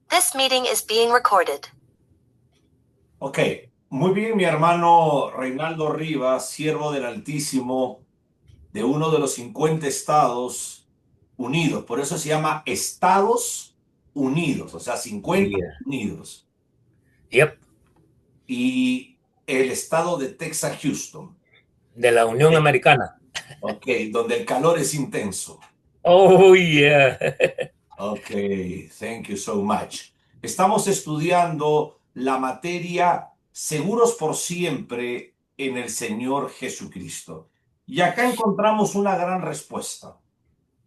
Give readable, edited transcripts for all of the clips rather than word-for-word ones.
This meeting is being recorded. Ok, muy bien, mi hermano Reinaldo Rivas, siervo del Altísimo, de uno de los 50 Estados Unidos. Por eso se llama Estados Unidos, o sea, 50 Yeah. Unidos. Yep. Y el estado de Texas, Houston. De la Unión Americana. Ok, donde el calor es intenso. Oh, yeah. Ok, thank you so much. Estamos estudiando la materia Seguros por siempre en el Señor Jesucristo. Y acá encontramos una gran respuesta.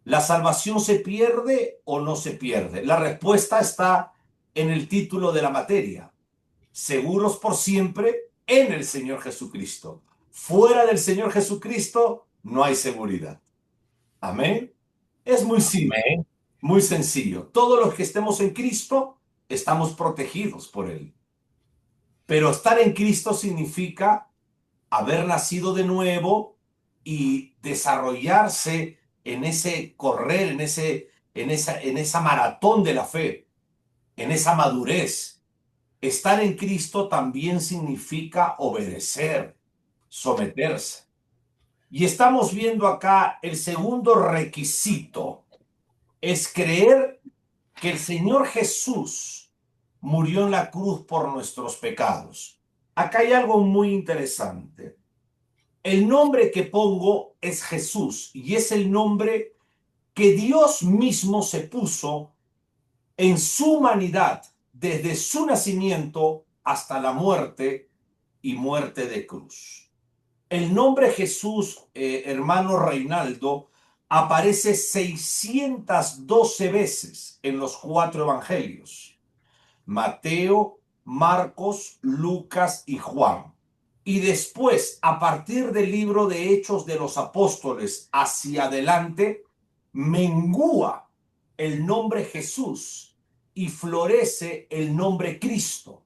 ¿La salvación se pierde o no se pierde? La respuesta está en el título de la materia. Seguros por siempre en el Señor Jesucristo. Fuera del Señor Jesucristo no hay seguridad. Amén. Es muy simple. Amén. Muy sencillo. Todos los que estemos en Cristo estamos protegidos por Él. Pero estar en Cristo significa haber nacido de nuevo y desarrollarse en ese correr, en esa maratón de la fe, en esa madurez. Estar en Cristo también significa obedecer, someterse. Y estamos viendo acá el segundo requisito, es creer que el Señor Jesús murió en la cruz por nuestros pecados. Acá hay algo muy interesante. El nombre que pongo es Jesús y es el nombre que Dios mismo se puso en su humanidad desde su nacimiento hasta la muerte y muerte de cruz. El nombre Jesús, hermano Reinaldo, aparece 612 veces en los 4 evangelios: Mateo, Marcos, Lucas y Juan. Y después, a partir del libro de Hechos de los Apóstoles hacia adelante, mengúa el nombre Jesús y florece el nombre Cristo.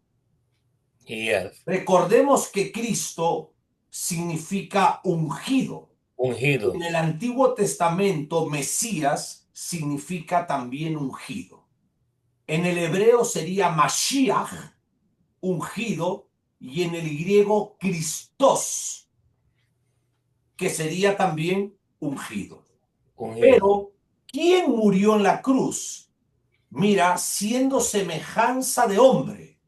Yes. Recordemos que Cristo significa ungido. Ungido. En el Antiguo Testamento, Mesías significa también ungido. En el hebreo sería Mashiach, ungido, y en el griego Christos, que sería también ungido. Ungido. Pero, ¿quién murió en la cruz? Mira, siendo semejanza de hombre,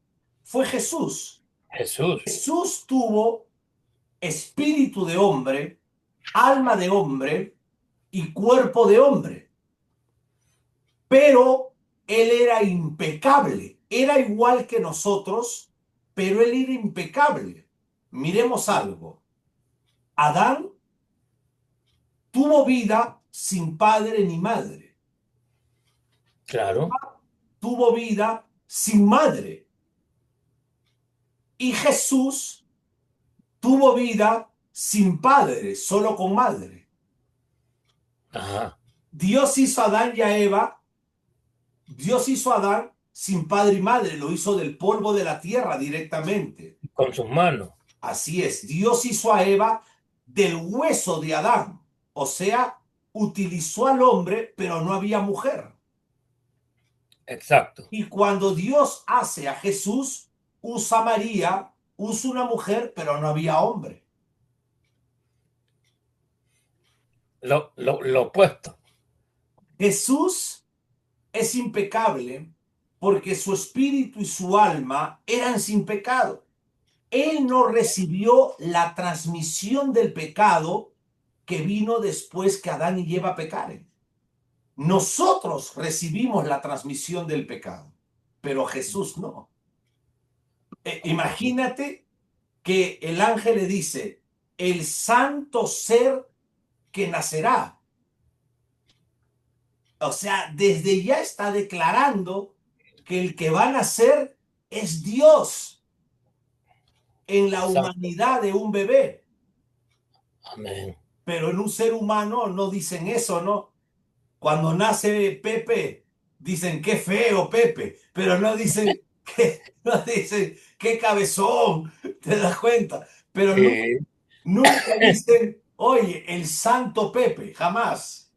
fue Jesús. Jesús. Jesús tuvo espíritu de hombre, alma de hombre y cuerpo de hombre. Pero él era impecable, era igual que nosotros, pero él era impecable. Miremos algo. Adán tuvo vida sin padre ni madre. Claro. Tuvo vida sin madre. Y Jesús tuvo vida sin padre, solo con madre. Ajá. Dios hizo a Adán y a Eva. Dios hizo a Adán sin padre y madre, lo hizo del polvo de la tierra directamente. Con sus manos. Así es, Dios hizo a Eva del hueso de Adán, o sea, utilizó al hombre, pero no había mujer. Exacto. Y cuando Dios hace a Jesús, usa a María, usa una mujer, pero no había hombre. Lo opuesto. Jesús es impecable porque su espíritu y su alma eran sin pecado. Él no recibió la transmisión del pecado que vino después que Adán y Eva pecaren. Nosotros recibimos la transmisión del pecado, pero Jesús no. Imagínate que el ángel le dice, el santo ser que nacerá. O sea, desde ya está declarando que el que va a nacer es Dios en la Exacto. humanidad de un bebé. Amén. Pero en un ser humano no dicen eso, ¿no? Cuando nace Pepe, dicen qué feo Pepe, pero no dicen qué cabezón, ¿te das cuenta? Pero Sí. nunca dicen, oye, el santo Pepe, jamás.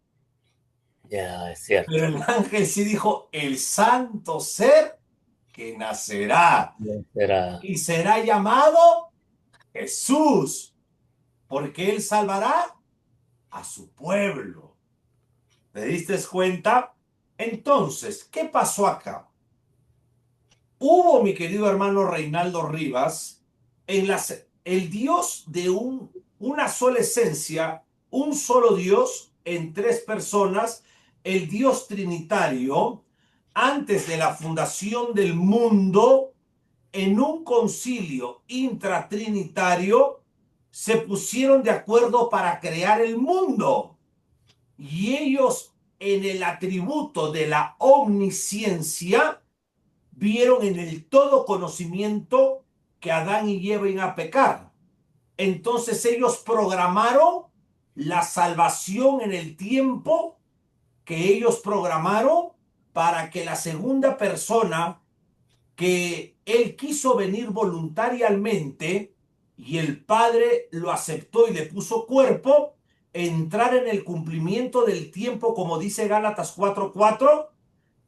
Ya, es cierto. Pero el ángel sí dijo, el santo ser que nacerá Será. y será llamado Jesús, porque él salvará a su pueblo. ¿Te diste cuenta? Entonces, ¿qué pasó acá? Hubo, mi querido hermano Reinaldo Rivas, el Dios de una sola esencia, un solo Dios en tres personas, el Dios trinitario, antes de la fundación del mundo, en un concilio intratrinitario, se pusieron de acuerdo para crear el mundo. Y ellos, en el atributo de la omnisciencia, vieron en el todo conocimiento que Adán y Eva iban a pecar. Entonces ellos programaron la salvación en el tiempo que ellos programaron para que la segunda persona que él quiso venir voluntariamente y el Padre lo aceptó y le puso cuerpo, entrar en el cumplimiento del tiempo, como dice Gálatas 4:4,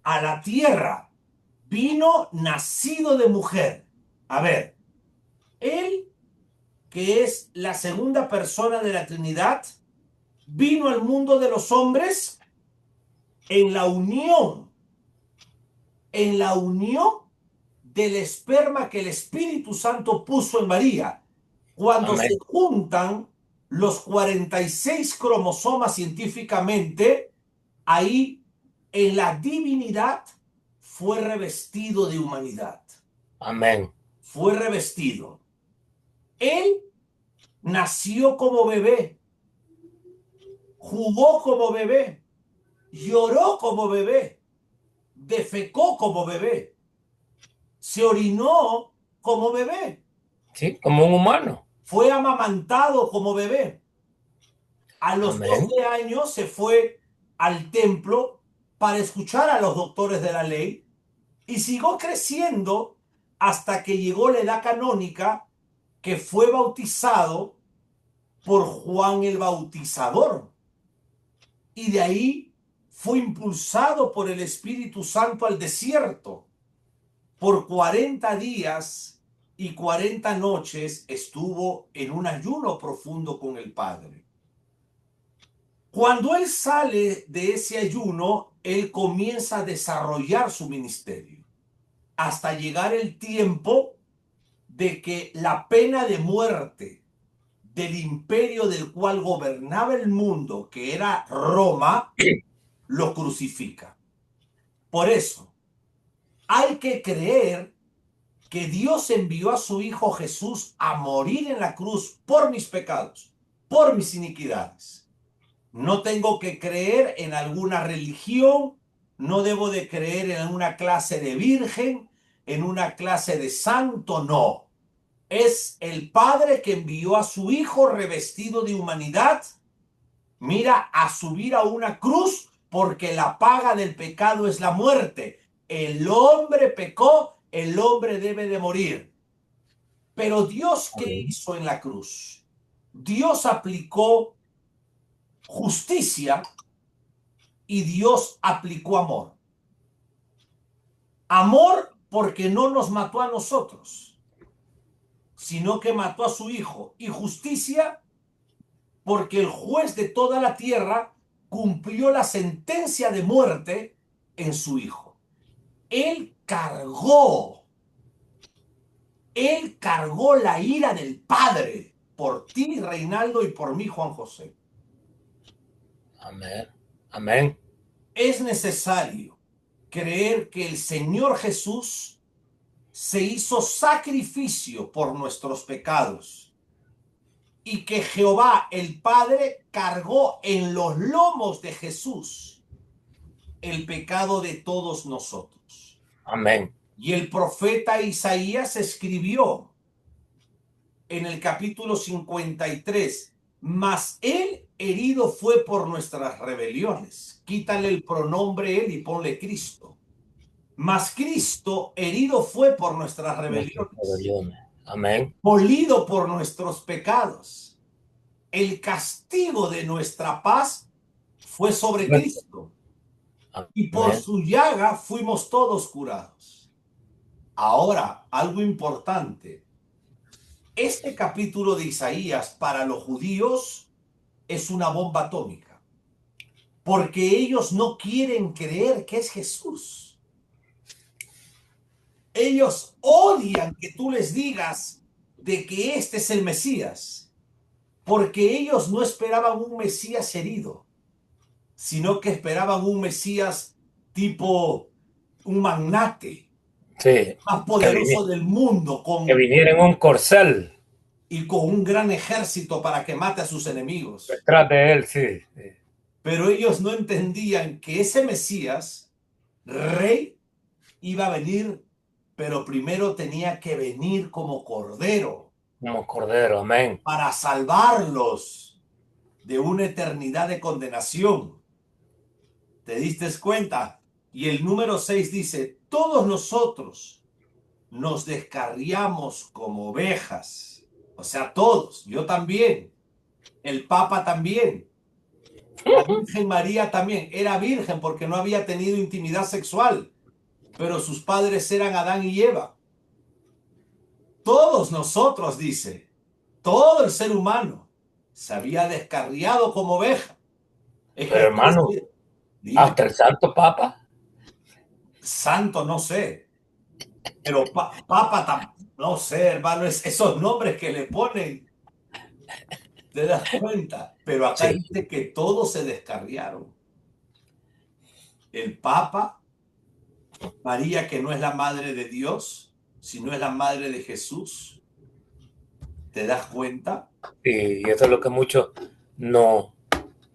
a la tierra. Vino nacido de mujer. A ver, él, que es la segunda persona de la Trinidad, vino al mundo de los hombres en la unión del esperma que el Espíritu Santo puso en María. Cuando Amén. se juntan los 46 cromosomas científicamente, ahí en la divinidad fue revestido de humanidad. Amén. Fue revestido. Él nació como bebé, jugó como bebé, lloró como bebé, defecó como bebé, se orinó como bebé, Sí, como un humano. fue amamantado como bebé. A los Amén. 12 años se fue al templo para escuchar a los doctores de la ley y siguió creciendo hasta que llegó la edad canónica, que fue bautizado por Juan el Bautizador. Y de ahí fue impulsado por el Espíritu Santo al desierto. Por 40 días y 40 noches estuvo en un ayuno profundo con el Padre. Cuando él sale de ese ayuno, él comienza a desarrollar su ministerio hasta llegar el tiempo de que la pena de muerte del imperio del cual gobernaba el mundo, que era Roma, lo crucifica. Por eso, hay que creer que Dios envió a su Hijo Jesús a morir en la cruz por mis pecados, por mis iniquidades. No tengo que creer en alguna religión, no debo de creer en una clase de virgen, en una clase de santo, no. Es el Padre que envió a su Hijo revestido de humanidad, mira, a subir a una cruz, porque la paga del pecado es la muerte. El hombre pecó, el hombre debe de morir. Pero Dios, ¿qué Amén. hizo en la cruz? Dios aplicó justicia y Dios aplicó amor. Amor porque no nos mató a nosotros, sino que mató a su Hijo. Y justicia porque el juez de toda la tierra cumplió la sentencia de muerte en su Hijo. Él cargó la ira del Padre por ti, Reinaldo, y por mí, Juan José. Amén. Amén. Es necesario creer que el Señor Jesús se hizo sacrificio por nuestros pecados y que Jehová el Padre cargó en los lomos de Jesús el pecado de todos nosotros. Amén. Y el profeta Isaías escribió en el capítulo 53, mas él herido fue por nuestras rebeliones. Quítale el pronombre él y ponle Cristo. Mas Cristo herido fue por nuestras rebeliones. Amén. Molido por nuestros pecados. El castigo de nuestra paz fue sobre Cristo. Y por Amén. su llaga fuimos todos curados. Ahora, algo importante. Este capítulo de Isaías para los judíos es una bomba atómica, porque ellos no quieren creer que es Jesús. Ellos odian que tú les digas de que este es el Mesías, porque ellos no esperaban un Mesías herido, sino que esperaban un Mesías tipo un magnate Sí. más poderoso del mundo Que viniera en un corcel y con un gran ejército para que mate a sus enemigos. detrás de él, sí. Pero ellos no entendían que ese Mesías, rey, iba a venir, pero primero tenía que venir como cordero Como cordero, amén. para salvarlos de una eternidad de condenación. ¿Te diste cuenta? Y el número 6 dice, todos nosotros nos descarriamos como ovejas. O sea, todos, yo también, el Papa también, la Virgen María también. Era virgen porque no había tenido intimidad sexual, pero sus padres eran Adán y Eva. Todos nosotros, dice, todo el ser humano se había descarriado como oveja. Es Pero que hermano, dime, hasta el Santo Papa. santo, no sé, pero papa, no sé, hermano, esos nombres que le ponen, te das cuenta. Pero acá Sí. dice que todos se descarriaron. El Papa, María, que no es la madre de Dios, sino es la madre de Jesús. ¿Te das cuenta? Y eso es lo que muchos no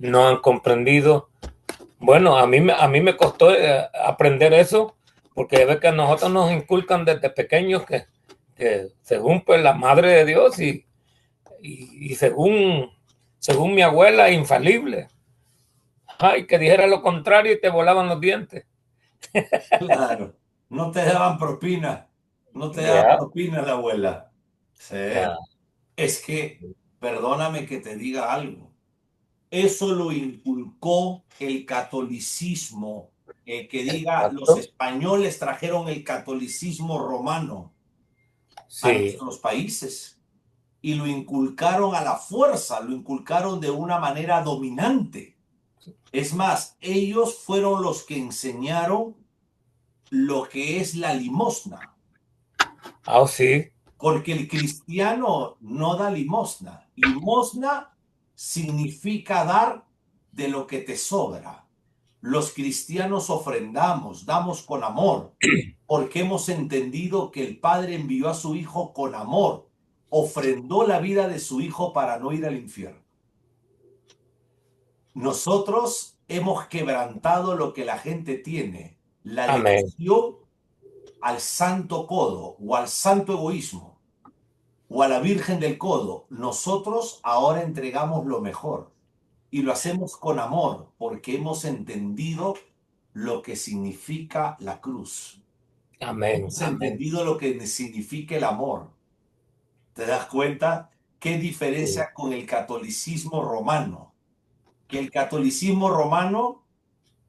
han comprendido. Bueno, a mí me costó aprender eso, porque ve que a nosotros nos inculcan desde pequeños que según pues la madre de Dios y según mi abuela, infalible. Ay, que dijera lo contrario y te volaban los dientes. Claro, no te daban propina, no te daban Ya, propina la abuela. Sí. ya. Es que, perdóname que te diga algo, eso lo inculcó el catolicismo. Que diga, los Exacto. españoles trajeron el catolicismo romano a Sí, nuestros países y lo inculcaron a la fuerza, lo inculcaron de una manera dominante. Es más, ellos fueron los que enseñaron lo que es la limosna, sí, porque el cristiano no da limosna. Limosna significa dar de lo que te sobra. Los cristianos ofrendamos, damos con amor, porque hemos entendido que el Padre envió a su Hijo con amor, ofrendó la vida de su Hijo para no ir al infierno. Nosotros hemos quebrantado lo que la gente tiene, la amén. devoción al santo codo o al santo egoísmo o a la Virgen del Codo. Nosotros ahora entregamos lo mejor y lo hacemos con amor porque hemos entendido lo que significa la cruz. Amén, Hemos amén. entendido lo que significa el amor. ¿Te das cuenta? ¿Qué Sí, diferencia con el catolicismo romano? Que el catolicismo romano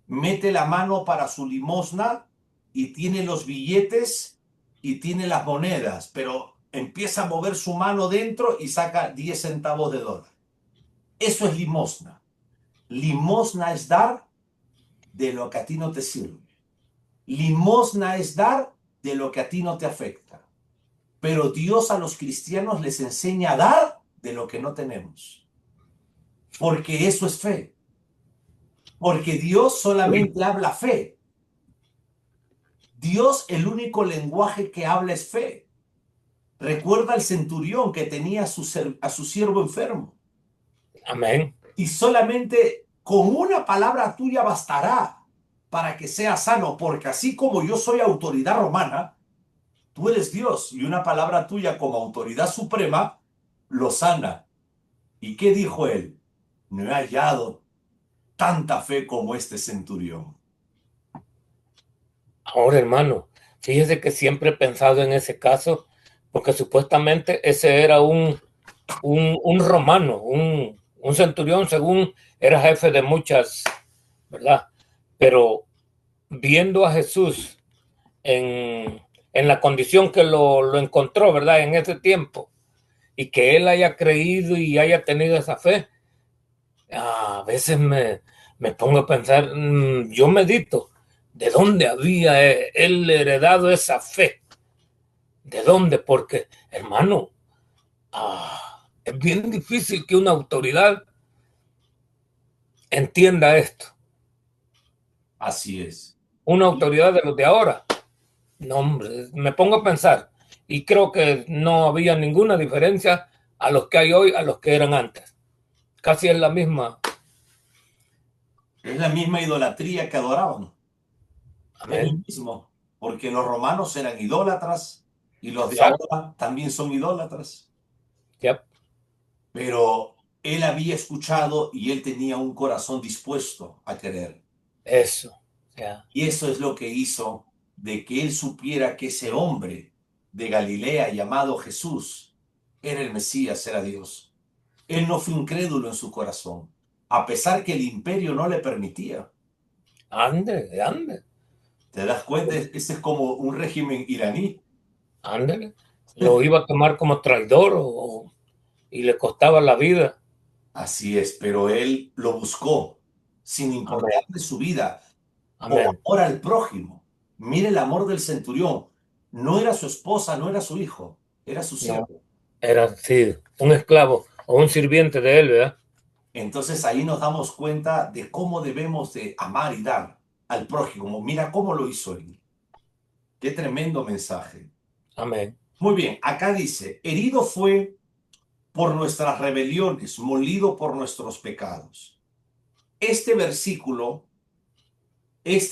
mete la mano para su limosna y tiene los billetes y tiene las monedas, pero empieza a mover su mano dentro y saca 10 centavos de dólar. Eso es limosna. Limosna es dar de lo que a ti no te sirve. Limosna es dar de lo que a ti no te afecta. Pero Dios a los cristianos les enseña a dar de lo que no tenemos. Porque eso es fe. Porque Dios solamente habla fe. Dios, el único lenguaje que habla es fe. Recuerda al centurión que tenía a su siervo enfermo. amén. Y solamente con una palabra tuya bastará para que sea sano, porque así como yo soy autoridad romana, tú eres Dios y una palabra tuya como autoridad suprema lo sana. ¿Y qué dijo él? No he hallado tanta fe como este centurión. Ahora, hermano, fíjese que siempre he pensado en ese caso, porque supuestamente ese era un romano, un centurión, según era jefe de muchas, ¿verdad? Pero viendo a Jesús en en la condición que lo encontró, ¿verdad? En ese tiempo, y que él haya creído y haya tenido esa fe, a veces me pongo a pensar, yo medito, ¿de dónde había él heredado esa fe? ¿De dónde? Porque, hermano, es bien difícil que una autoridad entienda esto. Así es. Una autoridad de los de ahora. No, hombre, me pongo a pensar y creo que no había ninguna diferencia a los que hay hoy, a los que eran antes. Casi es la misma. Es la misma idolatría que adoraban. Es lo Amén. mismo, porque los romanos eran idólatras y los de Exacto. ahora también son idólatras. Yep. Pero él había escuchado y él tenía un corazón dispuesto a querer. Eso. Yeah. Y eso es lo que hizo de que él supiera que ese hombre de Galilea llamado Jesús era el Mesías, era Dios. Él no fue incrédulo en su corazón, a pesar que el imperio no le permitía. Ande, ande, ¿Te das cuenta? Ese es como un régimen iraní. ándele. Lo iba a tomar como traidor y le costaba la vida. Así es, pero él lo buscó sin Amén. importarle su vida por Amén. amor al prójimo. Mire el amor del centurión. No era su esposa, no era su hijo, era su No, siervo. era sí, un esclavo o un sirviente de él, ¿verdad? Entonces ahí nos damos cuenta de cómo debemos de amar y dar al prójimo. Mira cómo lo hizo él. Qué tremendo mensaje. Amén. Muy bien, acá dice, herido fue por nuestras rebeliones, molido por nuestros pecados. Este versículo es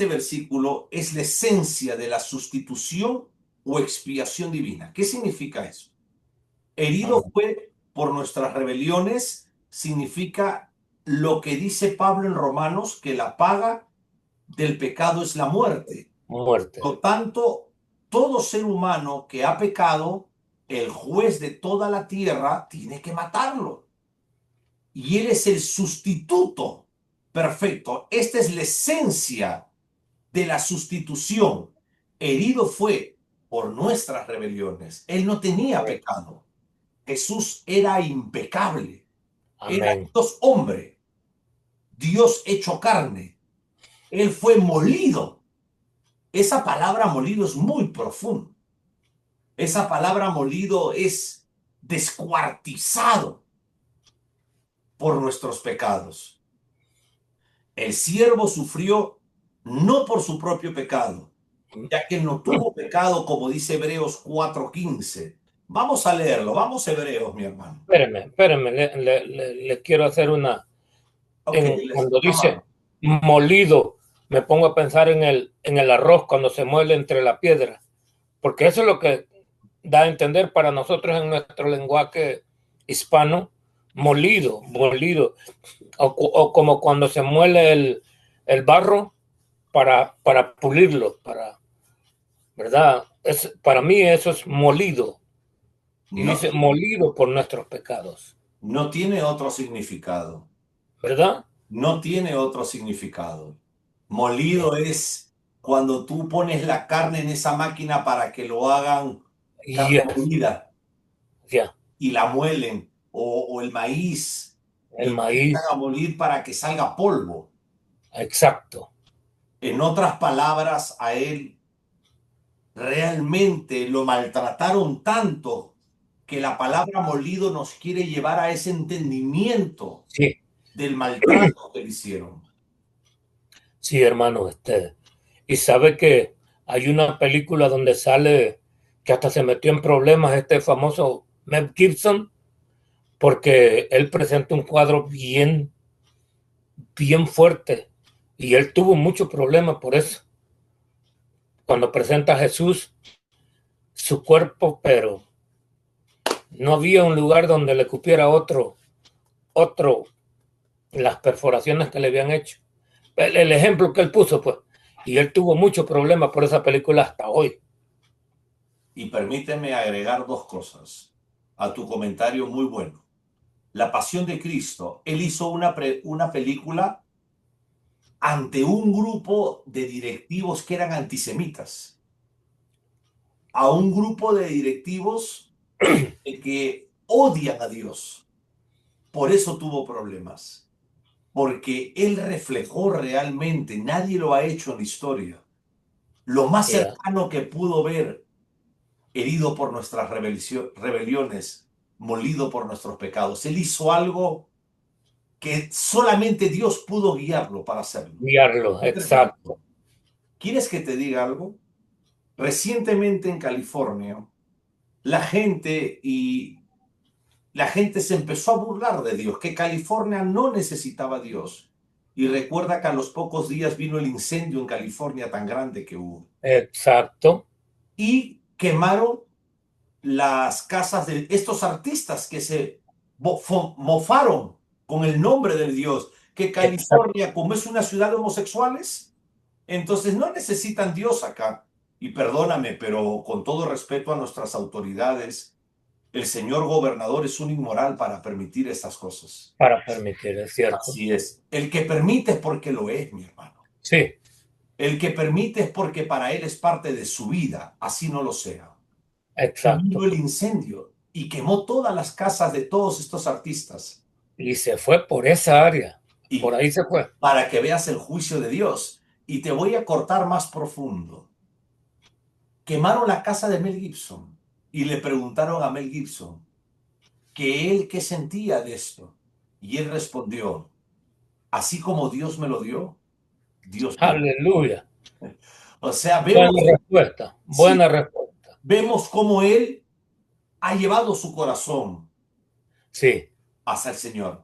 la esencia de la sustitución o expiación divina. ¿Qué significa eso? Herido Amén. fue por nuestras rebeliones, significa lo que dice Pablo en Romanos, que la paga del pecado es la muerte. Muerte. Por lo tanto, todo ser humano que ha pecado, el juez de toda la tierra tiene que matarlo. Y él es el sustituto perfecto. Esta es la esencia de la sustitución. Herido fue por nuestras rebeliones. Él no tenía pecado. Jesús era impecable. Era Amén. Dios hombre, Dios hecho carne. Él fue molido. Esa palabra molido es muy profundo. Esa palabra molido es descuartizado por nuestros pecados. El siervo sufrió no por su propio pecado, ya que no tuvo pecado, como dice Hebreos 4:15. Vamos a leerlo, vamos a Hebreos, mi hermano. Espérenme, le quiero hacer una. Ok, Cuando dice amado. molido, me pongo a pensar en el arroz cuando se muele entre la piedra, porque eso es lo que da a entender para nosotros en nuestro lenguaje hispano, molido, molido, o como cuando se muele el barro para pulirlo, ¿verdad? Para mí eso es molido, y No, dice molido por nuestros pecados, no tiene otro significado. ¿verdad? No tiene otro significado. Molido es cuando tú pones la carne en esa máquina para que lo hagan carne Yes, molida ya, y la muelen, o el maíz el y empiezan maíz, a molir para que salga polvo. exacto. En otras palabras, a él realmente lo maltrataron tanto que la palabra molido nos quiere llevar a ese entendimiento Sí, del maltrato que le hicieron. sí, hermano, y sabe que hay una película donde sale que hasta se metió en problemas este famoso Mel Gibson, porque él presenta un cuadro bien, bien fuerte y él tuvo muchos problemas por eso. Cuando presenta a Jesús, su cuerpo, pero no había un lugar donde le cupiera otro, las perforaciones que le habían hecho. El ejemplo que él puso, pues, y él tuvo muchos problemas por esa película hasta hoy. Y permíteme agregar dos cosas a tu comentario muy bueno. La Pasión de Cristo. Él hizo una película ante un grupo de directivos que eran antisemitas. a un grupo de directivos que odian a Dios. Por eso tuvo problemas. Porque él reflejó realmente, nadie lo ha hecho en la historia, lo más Yeah. cercano que pudo ver, herido por nuestras rebeliones, molido por nuestros pecados. Él hizo algo que solamente Dios pudo guiarlo para hacerlo. Guiarlo, exacto. ¿Quieres que te diga algo? Recientemente en California, la gente se empezó a burlar de Dios, que California no necesitaba a Dios. Y recuerda que a los pocos días vino el incendio en California tan grande que hubo. Exacto. Y quemaron las casas de estos artistas que se mofaron con el nombre del Dios. Que California, como es una ciudad de homosexuales, entonces no necesitan Dios acá. Y perdóname, pero con todo respeto a nuestras autoridades, el señor gobernador es un inmoral para permitir estas cosas. Para permitir, es cierto. Así es. El que permite es porque lo es, mi hermano. Sí. El que permite es porque para él es parte de su vida, así no lo sea. Exacto. Vino el incendio y quemó todas las casas de todos estos artistas. Y se fue por esa área. Y por ahí se fue. Para que veas el juicio de Dios. Y te voy a cortar más profundo. Quemaron la casa de Mel Gibson y le preguntaron a Mel Gibson que él qué sentía de esto. Y él respondió, así como Dios me lo dio, Dios me lo dio. Aleluya. O sea, Buena respuesta. Buena respuesta. Vemos cómo él ha llevado su corazón Sí. hacia el Señor.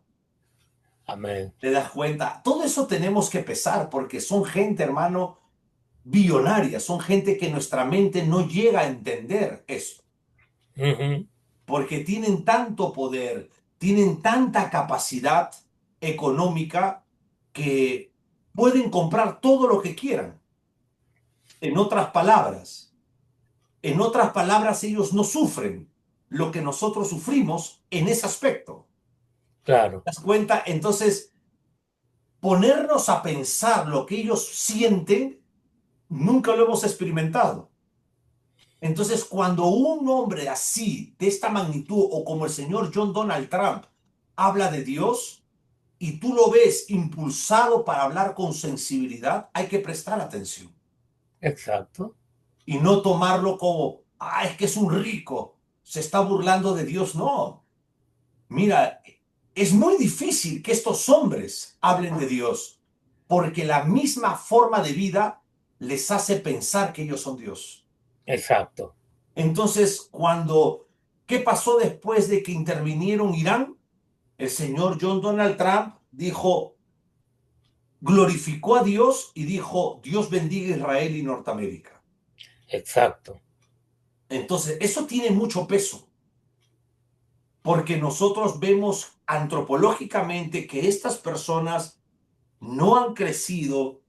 Amén. ¿Te das cuenta? Todo eso tenemos que pesar porque son gente, hermano, billonaria. Son gente que nuestra mente no llega a entender eso. Porque tienen tanto poder, tienen tanta capacidad económica que pueden comprar todo lo que quieran. En otras palabras, ellos no sufren lo que nosotros sufrimos en ese aspecto. Claro. ¿Te das cuenta? Entonces, ponernos a pensar lo que ellos sienten, nunca lo hemos experimentado. Entonces, cuando un hombre así, de esta magnitud, o como el señor John Donald Trump, habla de Dios, y tú lo ves impulsado para hablar con sensibilidad, hay que prestar atención. Exacto. Y no tomarlo como, es que es un rico, se está burlando de Dios. No. Mira, es muy difícil que estos hombres hablen de Dios, porque la misma forma de vida les hace pensar que ellos son Dios. Exacto. Entonces, ¿qué pasó después de que intervinieron Irán? El señor John Donald Trump dijo, glorificó a Dios y dijo, Dios bendiga a Israel y Norteamérica. Exacto. Entonces, eso tiene mucho peso, porque nosotros vemos antropológicamente que estas personas no han crecido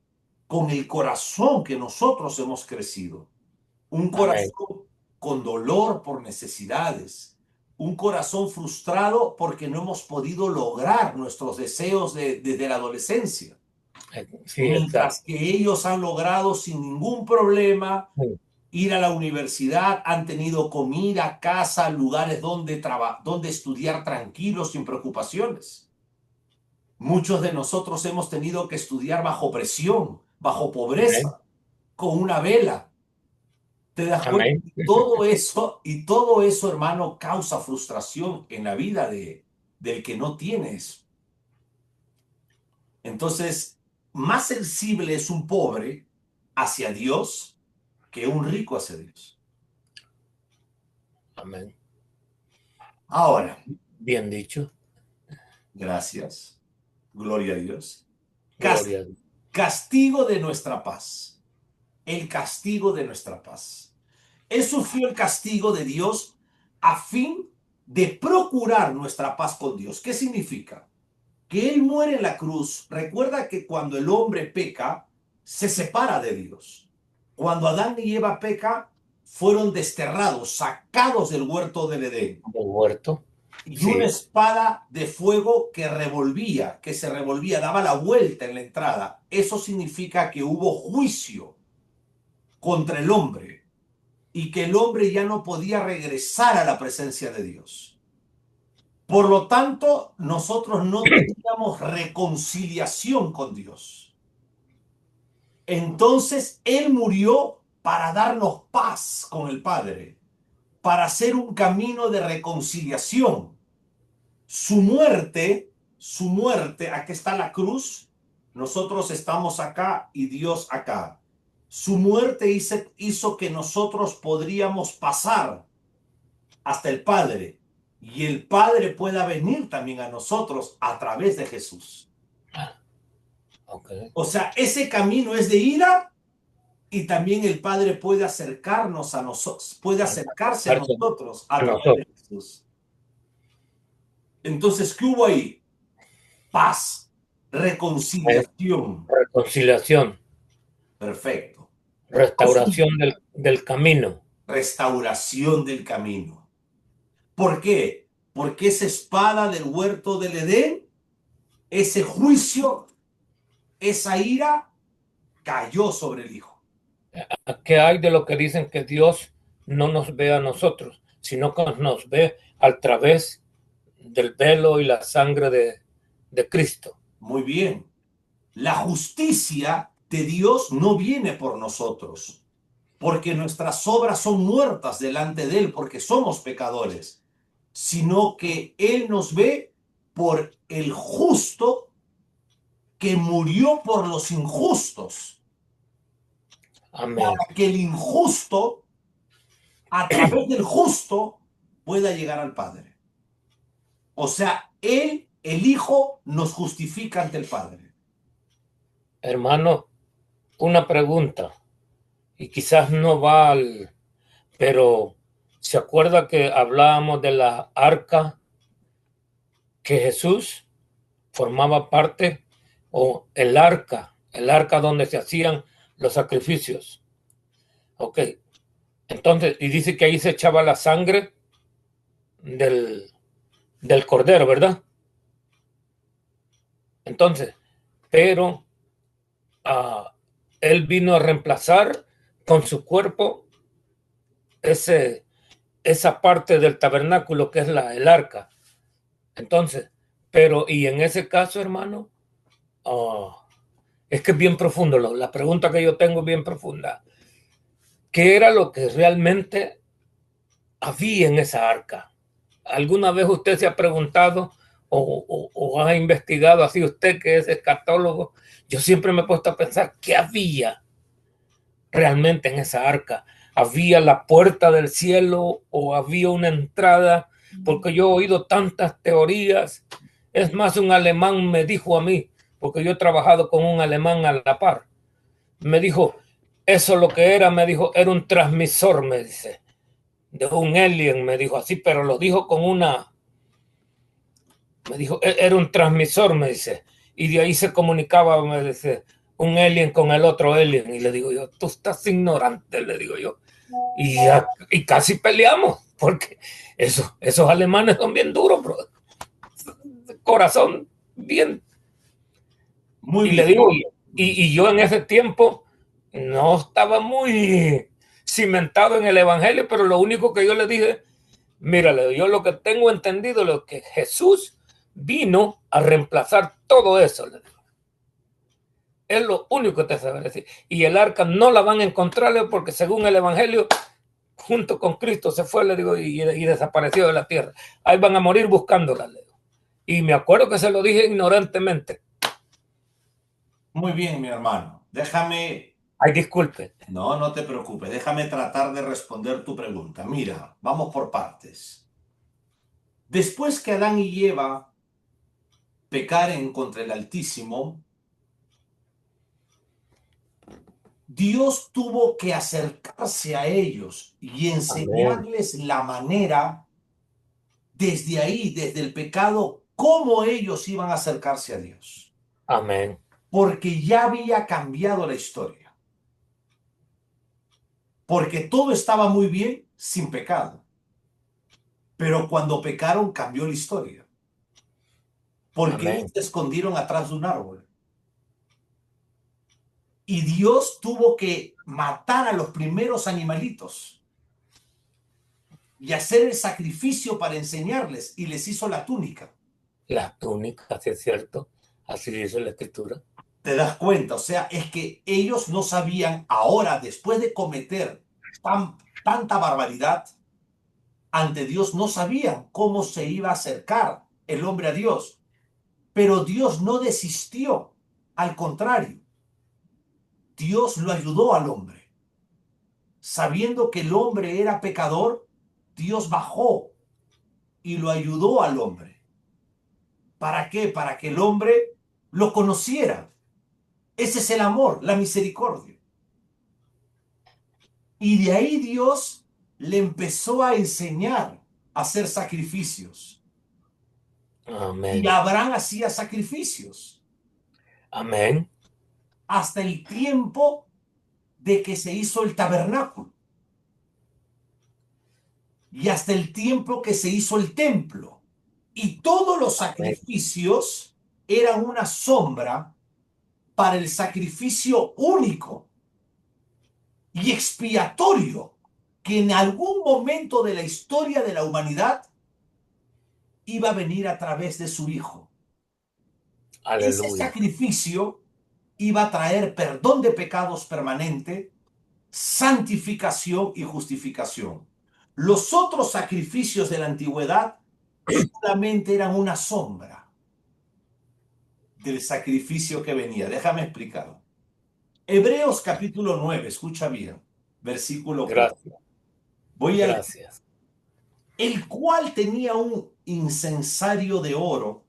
con el corazón que nosotros hemos crecido. Un corazón con dolor por necesidades, un corazón frustrado porque no hemos podido lograr nuestros deseos desde la adolescencia. Sí, Mientras exacto. que ellos han logrado sin ningún problema ir a la universidad, han tenido comida, casa, lugares donde estudiar tranquilos, sin preocupaciones. Muchos de nosotros hemos tenido que estudiar bajo presión, bajo pobreza, con una vela. ¿Te das cuenta? Todo eso, hermano, causa frustración en la vida del que no tiene eso. Entonces, más sensible es un pobre hacia Dios que un rico hacia Dios. Amén. Ahora. Bien dicho. Gracias. Gloria a Dios. Gloria a Dios. Castigo de nuestra paz. El castigo de nuestra paz. Él sufrió el castigo de Dios a fin de procurar nuestra paz con Dios. ¿Qué significa? Que Él muere en la cruz. Recuerda que cuando el hombre peca, se separa de Dios. Cuando Adán y Eva pecan, fueron desterrados, sacados del huerto del Edén. Del huerto. Y una espada de fuego que se revolvía, daba la vuelta en la entrada. Eso significa que hubo juicio contra el hombre. y que el hombre ya no podía regresar a la presencia de Dios. Por lo tanto, nosotros no teníamos reconciliación con Dios. Entonces, Él murió para darnos paz con el Padre, para hacer un camino de reconciliación. Su muerte, aquí está la cruz, nosotros estamos acá y Dios acá. Su muerte hizo que nosotros podríamos pasar hasta el Padre y el Padre pueda venir también a nosotros a través de Jesús. Okay. O sea, ese camino es de ida y también el Padre puede acercarnos a nosotros, puede acercarse a nosotros a través de Jesús. Entonces, ¿qué hubo ahí? Paz, reconciliación. Reconciliación. Perfecto. Restauración del camino. Restauración del camino. ¿Por qué? Porque esa espada del huerto del Edén, ese juicio, esa ira, cayó sobre el Hijo. ¿Qué hay de lo que dicen que Dios no nos ve a nosotros, sino que nos ve a través del velo y la sangre de Cristo? Muy bien. La justicia de Dios no viene por nosotros, porque nuestras obras son muertas delante de Él, porque somos pecadores, sino que Él nos ve por el justo que murió por los injustos. Amén. Para que el injusto, a través del justo, pueda llegar al Padre. O sea, Él, el Hijo, nos justifica ante el Padre. Hermano, una pregunta, y quizás no va al... Pero, ¿se acuerda que hablábamos de la arca que Jesús formaba parte, o el arca donde se hacían los sacrificios? Ok, entonces, y dice que ahí se echaba la sangre del cordero, ¿verdad? Entonces, pero él vino a reemplazar con su cuerpo esa parte del tabernáculo que es el arca. Entonces, pero, y en ese caso, hermano, es que es bien profundo, la pregunta que yo tengo es bien profunda. ¿Qué era lo que realmente había en esa arca? ¿Alguna vez usted se ha preguntado o ha investigado, así usted que es escatólogo? Yo siempre me he puesto a pensar, ¿qué había realmente en esa arca? ¿Había la puerta del cielo o había una entrada? Porque yo he oído tantas teorías. Es más, un alemán me dijo a mí, porque yo he trabajado con un alemán a la par, me dijo, eso lo que era, me dijo, era un transmisor, me dice, de un alien, me dijo así, pero lo dijo con una, me dijo, era un transmisor, me dice, y de ahí se comunicaba, me dice, un alien con el otro alien, y le digo yo, tú estás ignorante, le digo yo, y casi peleamos, porque esos alemanes son bien duros, bro. Corazón bien. Muy y bien. le digo, y yo en ese tiempo no estaba muy cimentado en el evangelio, pero lo único que yo le dije, mírale, yo lo que tengo entendido es que Jesús vino a reemplazar todo eso, le digo. Es lo único que te sabe decir. Y el arca no la van a encontrar porque según el evangelio, junto con Cristo se fue, le digo, y desapareció de la tierra. Ahí van a morir buscándola, le digo. Y me acuerdo que se lo dije ignorantemente. Muy bien, mi hermano. Déjame... Ay, disculpe. No te preocupes. Déjame tratar de responder tu pregunta. Mira, vamos por partes. Después que Adán y Eva pecaren contra el Altísimo, Dios tuvo que acercarse a ellos y enseñarles la manera, desde ahí, desde el pecado, cómo ellos iban a acercarse a Dios. Amén. Porque ya había cambiado la historia. Porque todo estaba muy bien sin pecado. Pero cuando pecaron cambió la historia. Porque ellos se escondieron atrás de un árbol. Y Dios tuvo que matar a los primeros animalitos. y hacer el sacrificio para enseñarles, y les hizo la túnica. Las túnicas, sí es cierto. Así dice la escritura. ¿Te das cuenta? O sea, es que ellos no sabían ahora, después de cometer tanta barbaridad ante Dios, no sabían cómo se iba a acercar el hombre a Dios. Pero Dios no desistió, al contrario, Dios lo ayudó al hombre. Sabiendo que el hombre era pecador, Dios bajó y lo ayudó al hombre. ¿Para qué? Para que el hombre lo conociera. Ese es el amor, la misericordia. Y de ahí Dios le empezó a enseñar a hacer sacrificios. Amén. Y Abraham hacía sacrificios. Amén. Hasta el tiempo de que se hizo el tabernáculo. Y hasta el tiempo que se hizo el templo. Y todos los sacrificios eran una sombra para el sacrificio único y expiatorio que en algún momento de la historia de la humanidad iba a venir a través de su Hijo. Ese Aleluya. sacrificio iba a traer perdón de pecados permanente, santificación y justificación. Los otros sacrificios de la antigüedad solamente eran una sombra del sacrificio que venía. Déjame explicarlo. Hebreos capítulo 9, escucha bien, versículo 4. Gracias. Voy a leer. Gracias. El cual tenía un incensario de oro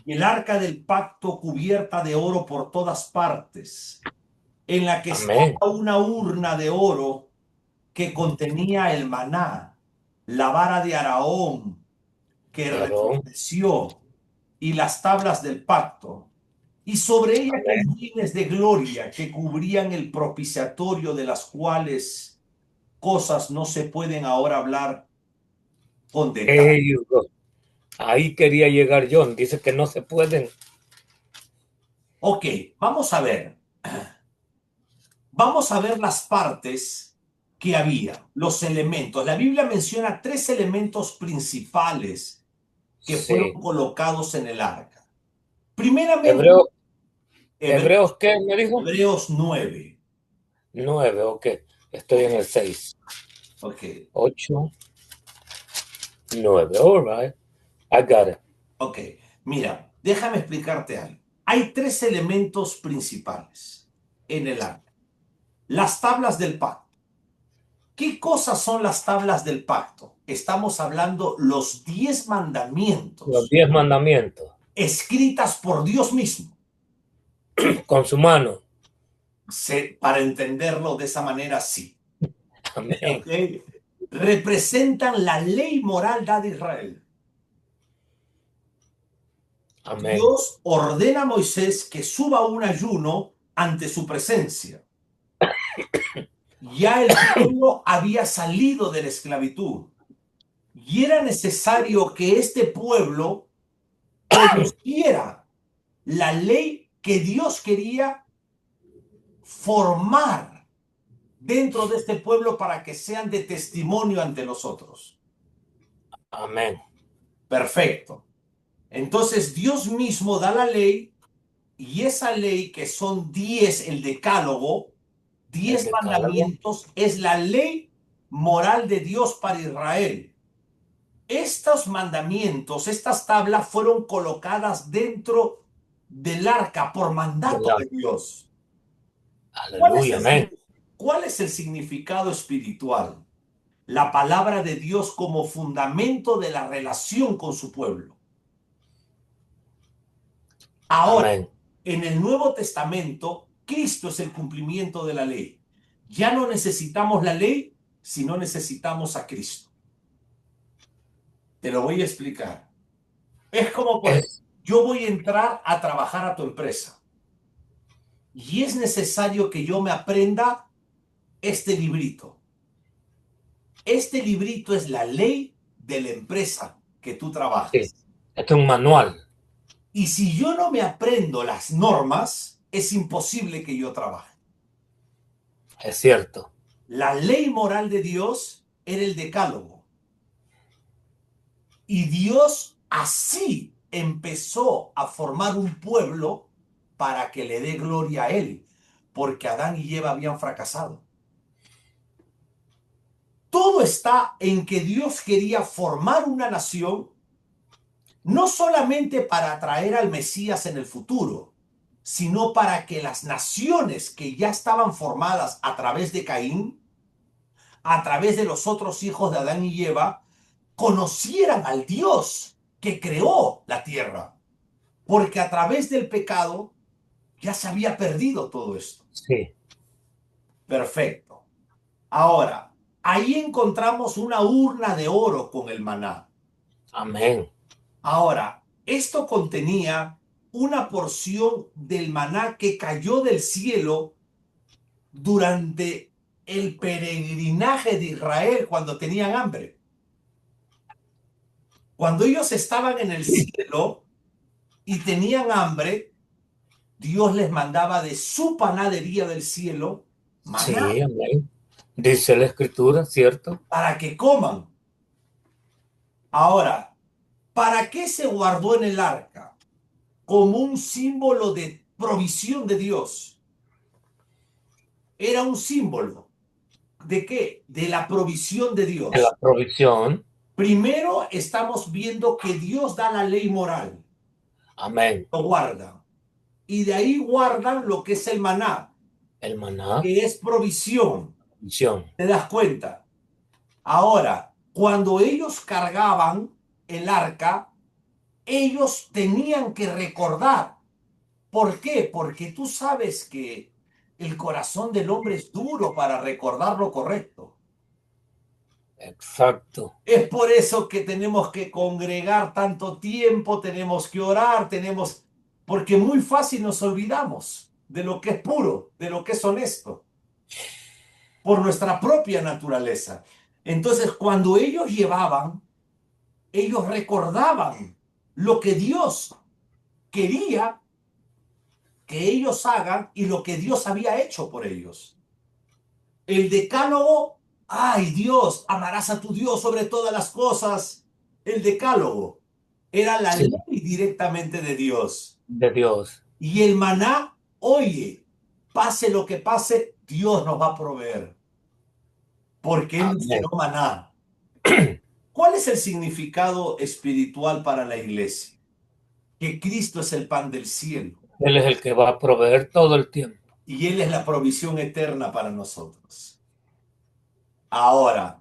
y el arca del pacto cubierta de oro por todas partes, en la que Amén. estaba una urna de oro que contenía el maná, la vara de Aarón que resplandeció y las tablas del pacto, y sobre ella querubines de gloria que cubrían el propiciatorio, de las cuales cosas no se pueden ahora hablar con detalle. Ahí quería llegar John. Dice que no se pueden. Ok, vamos a ver. Vamos a ver las partes que había, los elementos. La Biblia menciona 3 elementos principales que fueron colocados en el arca. Primeramente, Hebreos, ¿qué me dijo? Hebreos 9. 9, ok. Estoy en el 6. Ok. 8, 9. All right. I got it. Ok. Mira, déjame explicarte algo. Hay 3 elementos principales en el arca. Las tablas del pacto. ¿Qué cosas son las tablas del pacto? Estamos hablando los 10 mandamientos. Los 10 mandamientos. Escritas por Dios mismo. Con su mano. Para entenderlo de esa manera, sí. Amén. Okay. Representan la ley moral de Israel. Amén. Dios ordena a Moisés que suba un ayuno ante su presencia. Ya el pueblo había salido de la esclavitud y era necesario que este pueblo conociera la ley que Dios quería formar dentro de este pueblo para que sean de testimonio ante nosotros. Amén. Perfecto. Entonces Dios mismo da la ley, y esa ley, que son 10, el decálogo, 10 mandamientos, es la ley moral de Dios para Israel. Estos mandamientos, estas tablas fueron colocadas dentro del arca por mandato de Dios. Aleluya, amén. ¿Cuál es el significado espiritual? La palabra de Dios como fundamento de la relación con su pueblo. Ahora, amén. En el Nuevo Testamento, Cristo es el cumplimiento de la ley. Ya no necesitamos la ley, sino necesitamos a Cristo. Te lo voy a explicar. Es como yo voy a entrar a trabajar a tu empresa y es necesario que yo me aprenda este librito. Este librito es la ley de la empresa que tú trabajas. Sí, es un manual. Y si yo no me aprendo las normas, es imposible que yo trabaje. Es cierto. La ley moral de Dios era el decálogo. Y Dios así empezó a formar un pueblo para que le dé gloria a él, porque Adán y Eva habían fracasado. Todo está en que Dios quería formar una nación, no solamente para traer al Mesías en el futuro, sino para que las naciones que ya estaban formadas a través de Caín, a través de los otros hijos de Adán y Eva, conocieran al Dios que creó la tierra. Porque a través del pecado ya se había perdido todo esto. Sí. Perfecto. Ahora, ahí encontramos una urna de oro con el maná. Amén. Ahora, esto contenía una porción del maná que cayó del cielo durante el peregrinaje de Israel cuando tenían hambre. Cuando ellos estaban en el cielo y tenían hambre, Dios les mandaba de su panadería del cielo maná Sí, amén. Dice la escritura, ¿cierto? para que coman. Ahora, ¿para qué se guardó en el arca? Como un símbolo de provisión de Dios. Era un símbolo. ¿De qué? De la provisión de De la Dios. provisión. Primero estamos viendo que Dios da la ley moral. Amén. Lo guardan. Y de ahí guardan lo que es el maná, El maná, que es provisión. provisión. ¿Te das cuenta? Ahora, cuando ellos cargaban el arca, ellos tenían que recordar. ¿Por qué? Porque tú sabes que el corazón del hombre es duro para recordar lo correcto. Exacto. Es por eso que tenemos que congregar tanto tiempo, tenemos que orar, porque muy fácil nos olvidamos de lo que es puro, de lo que es honesto, por nuestra propia naturaleza. Entonces, cuando ellos llevaban, ellos recordaban lo que Dios quería que ellos hagan y lo que Dios había hecho por ellos. El decálogo, ay Dios, amarás a tu Dios sobre todas las cosas. El decálogo era la Sí, ley directamente de Dios. de Dios. Y el maná, oye, pase lo que pase, Dios nos va a proveer. Porque Él nos Amén. dio maná. ¿Cuál es el significado espiritual para la iglesia? Que Cristo es el pan del cielo Él es el que va a proveer todo el tiempo. y Él es la provisión eterna para nosotros. Ahora,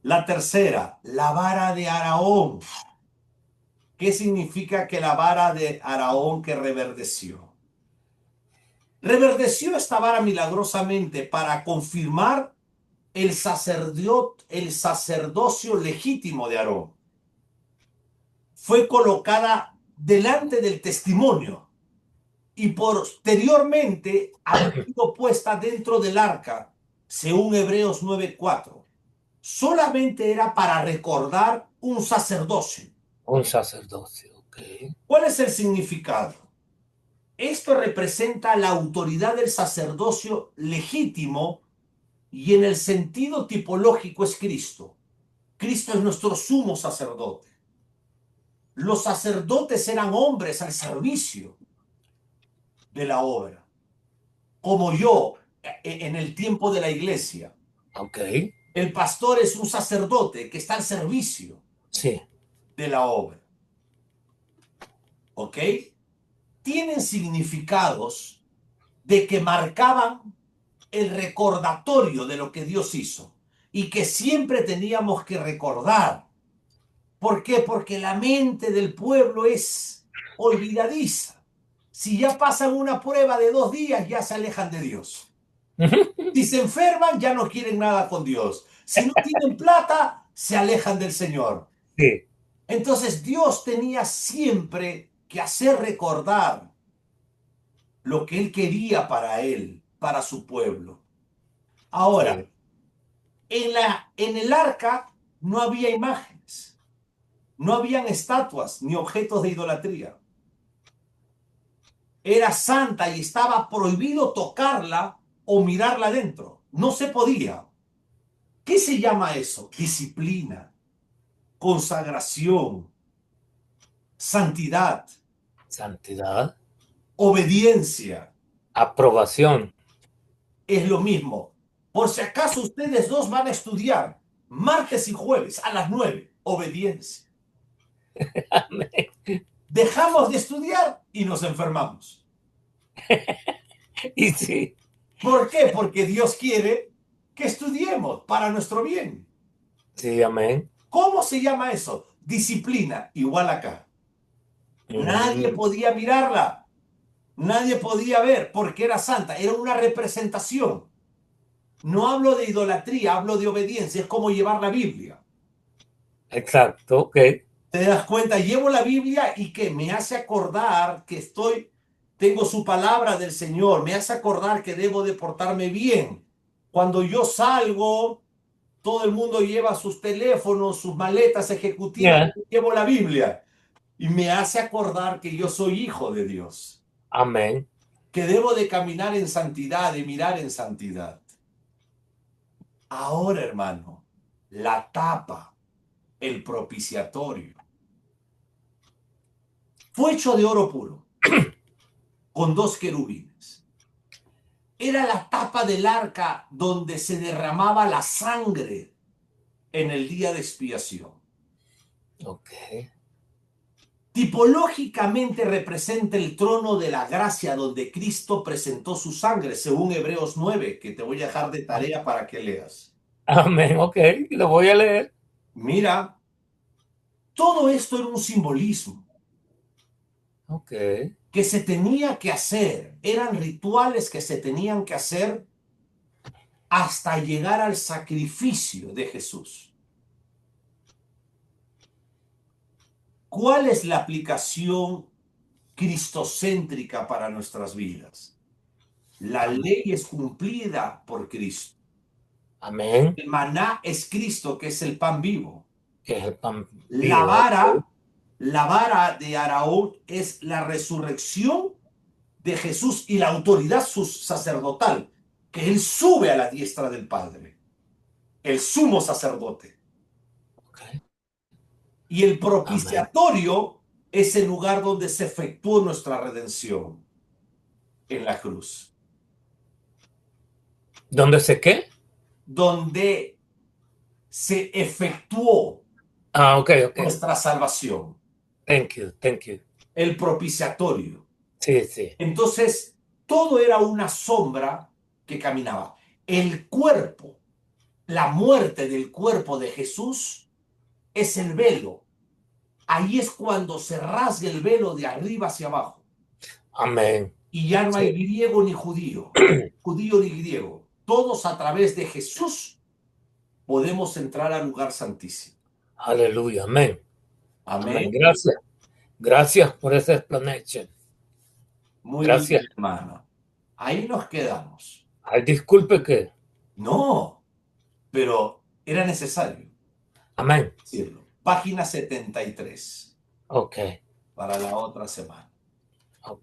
la tercera, la vara de Araón. ¿Qué significa que la vara de Araón que reverdeció? Reverdeció esta vara milagrosamente para confirmar el sacerdocio legítimo de Aarón. Fue colocada delante del testimonio y posteriormente había sido puesta dentro del arca, según Hebreos 9:4. Solamente era para recordar un sacerdocio. Un sacerdocio, ok. ¿Cuál es el significado? Esto representa la autoridad del sacerdocio legítimo y en el sentido tipológico es Cristo. Cristo es nuestro sumo sacerdote. Los sacerdotes eran hombres al servicio de la obra, como yo en el tiempo de la iglesia. Ok. El pastor es un sacerdote que está al servicio Sí. de la obra. ¿Ok? Tienen significados de que marcaban el recordatorio de lo que Dios hizo y que siempre teníamos que recordar. ¿Por qué? Porque la mente del pueblo es olvidadiza. Si ya pasan una prueba de 2 días, ya se alejan de Dios. Si se enferman, ya no quieren nada con Dios. Si no tienen plata, se alejan del Señor. Sí. Entonces Dios tenía siempre que hacer recordar lo que Él quería para Él, para su pueblo. Ahora, Sí. en el arca no había imágenes, no habían estatuas ni objetos de idolatría. Era santa y estaba prohibido tocarla o mirarla dentro. No se podía. ¿Qué se llama eso? Disciplina, consagración, santidad, Santidad, obediencia. aprobación. Es lo mismo. Por si acaso ustedes dos van a estudiar martes y jueves a las 9, obediencia. Amén. Dejamos de estudiar y nos enfermamos. Y sí, ¿Por qué? Porque Dios quiere que estudiemos para nuestro bien. sí, amén. ¿Cómo se llama eso? Disciplina, igual acá. Nadie Mm, podía mirarla, nadie podía ver porque era santa, era una representación. No hablo de idolatría, hablo de obediencia, es como llevar la Biblia. exacto, ok. ¿Te das cuenta? Llevo la Biblia y que me hace acordar que tengo su palabra del Señor, me hace acordar que debo de portarme bien. Cuando yo salgo, todo el mundo lleva sus teléfonos, sus maletas ejecutivas, Yeah. yo llevo la Biblia y me hace acordar que yo soy hijo de Dios, Amén. que debo de caminar en santidad, de mirar en santidad. Ahora, hermano, la tapa, el propiciatorio, fue hecho de oro puro, con 2 querubines. Era la tapa del arca donde se derramaba la sangre en el día de expiación. Ok. Tipológicamente representa el trono de la gracia donde Cristo presentó su sangre, según Hebreos 9, que te voy a dejar de tarea para que leas. Amén, ok. Lo voy a leer. Mira, todo esto era un simbolismo Ok. que se tenía que hacer, eran rituales que se tenían que hacer hasta llegar al sacrificio de Jesús. ¿Cuál es la aplicación cristocéntrica para nuestras vidas? La ley es cumplida por Cristo. Amén. El maná es Cristo, que es el pan vivo. Que es el pan La vivo. vara de Araón es la resurrección de Jesús y la autoridad sacerdotal, que él sube a la diestra del Padre, el sumo sacerdote. Okay. Y el Amén. propiciatorio es el lugar donde se efectuó nuestra redención, en la cruz. ¿Dónde se qué? Donde se efectuó Ah, ok, ok. nuestra salvación, Thank you, thank you. el propiciatorio. Sí, sí. Entonces, todo era una sombra que caminaba. El cuerpo, la muerte del cuerpo de Jesús es el velo. Ahí es cuando se rasga el velo de arriba hacia abajo. Amén. Y ya no Sí. hay griego ni judío, judío ni griego. Todos a través de Jesús podemos entrar al lugar santísimo. Aleluya, amén. Amén. Amén. Gracias. Gracias por esa explanation. Muy Gracias. bien, hermano. Ahí nos quedamos. Ay, disculpe que. No, pero era necesario Amén. decirlo. Página 73 Ok. para la otra semana.